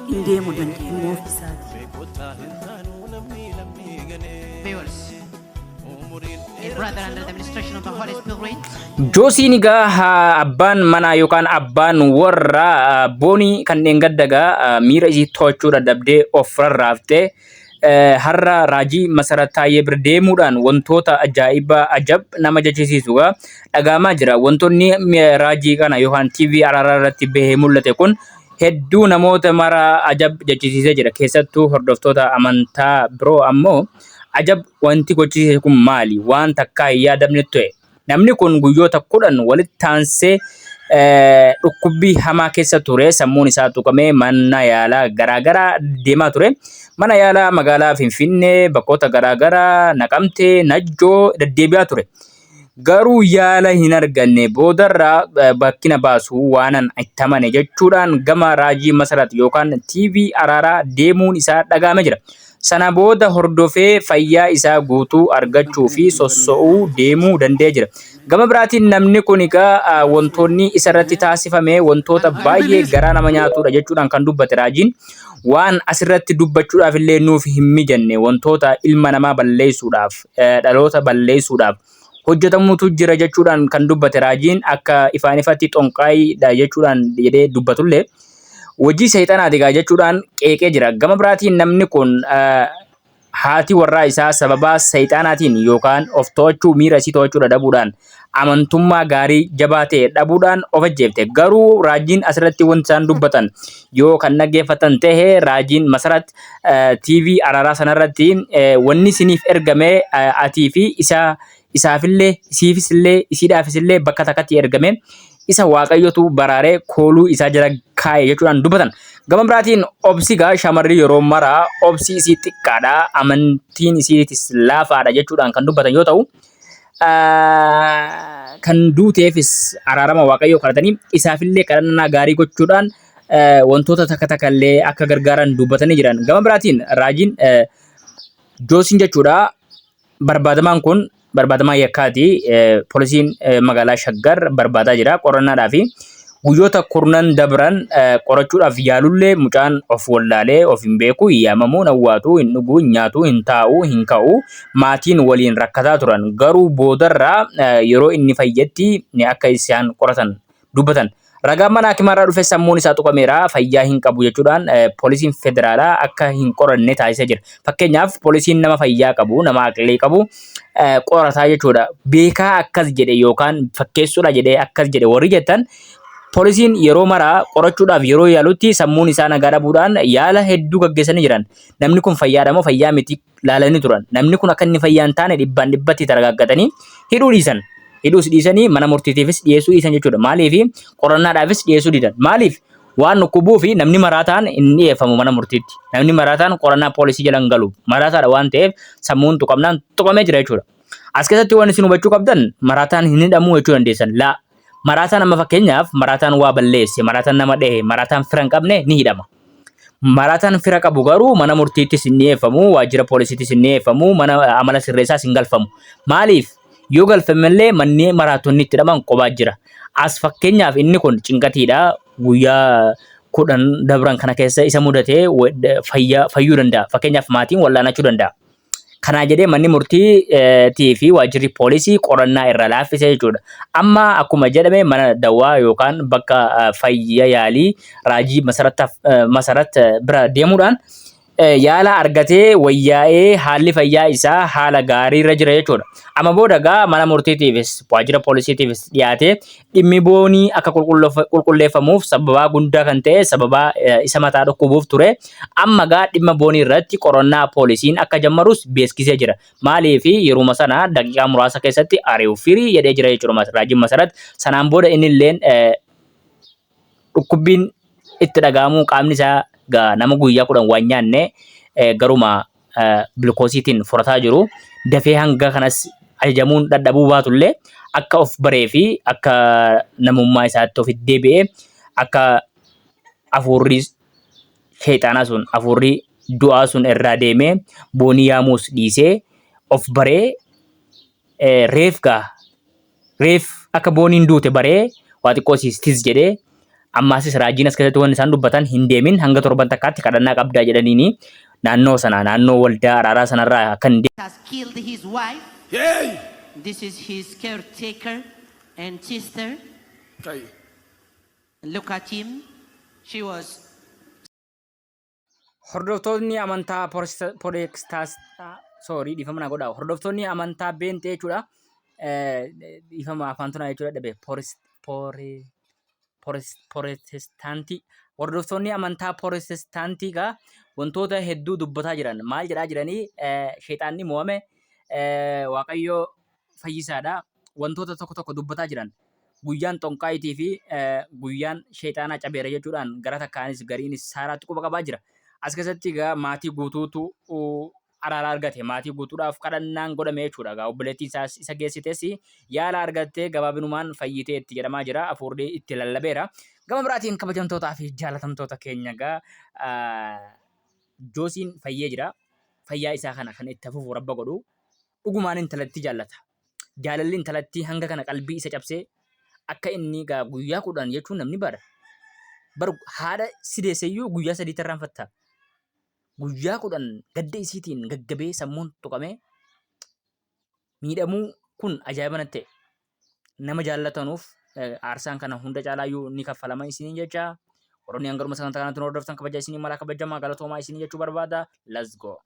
hin deemuu dandeenyu ofiisaati. Viewers, a brother under the administration of the Holy Spirit. Joosiin egaa abbaan manaa yookaan abbaan warra boonii kanneen gaddagaa miira isii to'achuu dadhabdee of rarraaftee har'a raajii Masarat Taayee bira deemuudhaan wantoota ajab nama jechisiisuudha dhagahamaa jira. Wantoonni raajii kana yookaan TV Araaraa irratti bahee mul'ate kun hedduu namoota mara ajab jechisiisee jira. Keessattuu hordoftoota amantaa biroo ammoo ajab wanti gochisiise kun maali? Waan takkaa hin yaadamne ture. Namni kun guyyoota 10 walitti aansee dhukkubbii hamaa keessa ture. Sammuun isaa tuqamee mana yaalaa garaagaraa deemaa ture. Mana yaalaa magaalaa Finfinnee bakkoota garaagaraa Naqamtee Najjoo deddeebi'aa ture. Garuu yaala hin arganne boodarraa bakkina baasu waanan itti amane jechuudhaan gama raajii Masarat yookaan TV Araaraa deemuun isaa dhagahame jira. Sana booda hordofee fayyaa isaa guutuu argachuu fi sosso'uu deemuu danda'ee jira. Gama biraatiin namni kun egaa wantoonni isarratti taasifame wantoota baay'ee garaa nama nyaatudha jechuudhaan kan dubbate raajiin. Waan asirratti dubbachuudhaaf illee nuuf hin mijanne wantoota ilma namaa balleessuudhaaf dhaloota balleessuudhaaf hojjetamutu jira jechuudhaan kan dubbate raajiin akka ifaan ifatti xonqaayidha jechuudhaan jedhee dubbatullee. Wajjii seexanaati gaa jechuudhaan qeeqee jira. Gama biraatiin namni kun haati warraa isaa sababa seexanaatiin yookaan of to'achuu miira isii to'achuu dhabuudhaan amantummaa gaarii jabaa ta'e dhabuudhaan of ajjeefte. Garuu raajiin asirratti wanti isaan dubbatan yoo kan dhaggeeffatan ta'e raajiin Masarat TV Araaraa sanarratti wanni isiniif ergame atii fi isaafillee isiifisillee isiidhaafisillee bakka takkatti ergame. Isa waaqayyotu baraaree kooluu isaa jala kaa'e jechuudhaan dubbatan. Gama biraatiin obsi gaa shamarri yeroo maraa obsi isii xiqqaadha amantiin isiitis laafaadha jechuudhaan kan dubbatan yoo ta'u kan duuteefis araarama waaqayyoo kadhatanii isaafillee kadhannaa gaarii gochuudhaan wantoota takka takkallee akka gargaaran dubbatanii jiran. Gama biraatiin raajiin Joosiin jechuudha barbaadamaan kun barbaadamaa yakkaati. Poolisiin magaalaa Shaggar barbaadaa jira qorannaadhaa fi guyyoota 10 dabran qorachuudhaaf yaalullee mucaan of wallaalee of hin beeku yaamamuu nawwaatu hin dhuguu hin nyaatu hin taa'u hin ka'u maatiin waliin rakkataa turan. Garuu boodarraa yeroo inni fayyetti akka isaan qoratan dubbatan. Ragaan mana hakiimarraa dhufe sammuun isaa tuqameera fayyaa hin qabu jechuudhaan poolisiin federaalaa akka hin qoranne taasisee jira. Fakkeenyaaf poolisiin nama fayyaa qabu nama aqlee qabu qorataa jechuudha. Beekaa akkas jedhe yookaan fakkeessuudha jedhee akkas jedhe warri jettan poolisiin yeroo maraa qorachuudhaaf yeroo yaalutti sammuun isaa nagaa dhabuudhaan yaala hedduu gaggeessanii jiran. Namni kun fayyaadha moo fayyaa miti laalanii turan. Namni kun akka inni fayyaa hin taane dhibbaan dhibbatti targaaggatanii hidhuu dhiisan. Hidhuus dhiisanii mana murtiitiifis dhiyeessuu dhiisan jechuudha. Maaliif qorannaadhaafis dhiyeessuu didan. Maaliif waan nukkubuu fi namni maraataan hin dhiyeeffamu mana murtiitti. Namni maraataan qorannaa poolisii jala hin galu. Maraataadha waan ta'eef sammuun tuqamnaan tuqamee jira jechuudha. As keessatti waan isin hubachuu qabdan maraataan hin hidhamuu jechuu dandeessan. Laa maraataan amma fakkeenyaaf maraataan waa balleesse, maraataan nama dhahe, maraataan fira hin qabne ni hidhama. Maraataan fira qabu garuu mana murtiittis hin dhiyeeffamu, waajjira poolisiittis hin dhiyeeffamu, mana amala sirreessaas hin galfamu. Maaliif? Yoo galfamellee manneen maraatonni itti hidhaman qophaa jira. As fakkeenyaaf inni kun cinqatiidha. Guyyaa 10 dabran kana keessa isa mudatee fayyuu danda'a. Fakkeenyaaf maatiin wallaanachuu danda'a. Kanaa jedhee manni murtii fi waajjirri poolisii qorannaa irra laaffisee jechuudha. Amma akkuma jedhame mana dawaa yookaan bakka fayyaa yaalii raajii Masarat bira deemuudhaan yaala argatee wayyaa'ee haalli fayyaa isaa haala gaarii irra jira jechuudha. Amma booda gaa mana murtiitiifis waajjira poolisiitiifis dhiyaatee dhimmi boonii akka qulqulleeffamuuf sababaa guddaa kan ta'e sababaa isa mataa dhukkubuuf ture. Amma gaa dhimma boonii irratti qorannaa poolisiin akka jammarus beeksisee jira. Maaliif yeruma sana daqiiqaa muraasa keessatti ari'uu firii jedhee jira jechuudha raajiin Masarat. Sanaan booda inni illeen dhukkubbiin itti dhagahamuu qaamni isaa nama guyyaa 10 waan nyaanne garuma glukoosiitiin furataa jiru. Dafee hanga kanas ajajamuun dadhabuu baatullee akka of baree fi akka namummaa isaatti ofitti deebi'ee akka afurri sheexaanaa sun afurri du'aa sun irraa deemee boonii yaamuus dhiisee of baree reef akka booniin duute baree waa xiqqoo siistis jedhee Ammaasis raajiin as keessatti wanni isaan dubbatan hin deemin hanga torban takkaatti kadhannaa qabdaa jedhaniini naannoo waldaa araaraa sanarraa akka hin has killed his wife. Hey! This is his caretaker and sister. Okay. Look at him. She was Hordoftoonni amantaa dhiifama na godhaa. Hordoftoonni amantaa beentee jechuudha. Dhiifama afaan tunaa jechuudha dhabe. Protestaantii. Hordoftoonni amantaa Protestaantiigaa wantoota hedduu dubbataa jiran. Maal jedhaa jiranii sheexaanni mo'ame Waaqayyoo fayyisaadha. Wantoota tokko tokko dubbataa jiran. Guyyaan xonqaayitii fi guyyaan sheexaanaa cabeera jechuudhaan gara takkaanis gariinis saaraatti quba qabaa jira. As keessatti egaa maatii guutuutu araara argate. Maatii guutuudhaaf kadhannaan godhame jechuudha. Egaa obboleettiin isaas isa geessites yaala argattee gabaabinumaan fayyitee itti jedhamaa jira. Afuurri itti lallabeera. Gama biraatiin kabajamtootaa fi jaalatamtoota keenya egaa Joosiin fayyee jira. Fayyaa isaa kana kan itti hafuuf rabba godhu dhugumaan intalatti jaallata. Jaalalli intalatti hanga kana qalbii isa cabsee akka inni egaa guyyaa 10 jechuun namni bara haadha sideesseyyuu guyyaa 3 irraanfatta. Guyyaa 10 gadda isiitiin gaggabee sammuun tuqamee miidhamuu kun ajaa'iba natti ta'e. Nama jaallatanuuf aarsaan kana hunda caalaayyuu ni kaffalama isiniin jecha. Warroonni hangaruma sagantaa kanatti nu hordoftan kabajaa isinii mala kabajamaa galatoomaa isinii jechuu barbaada. Let's go.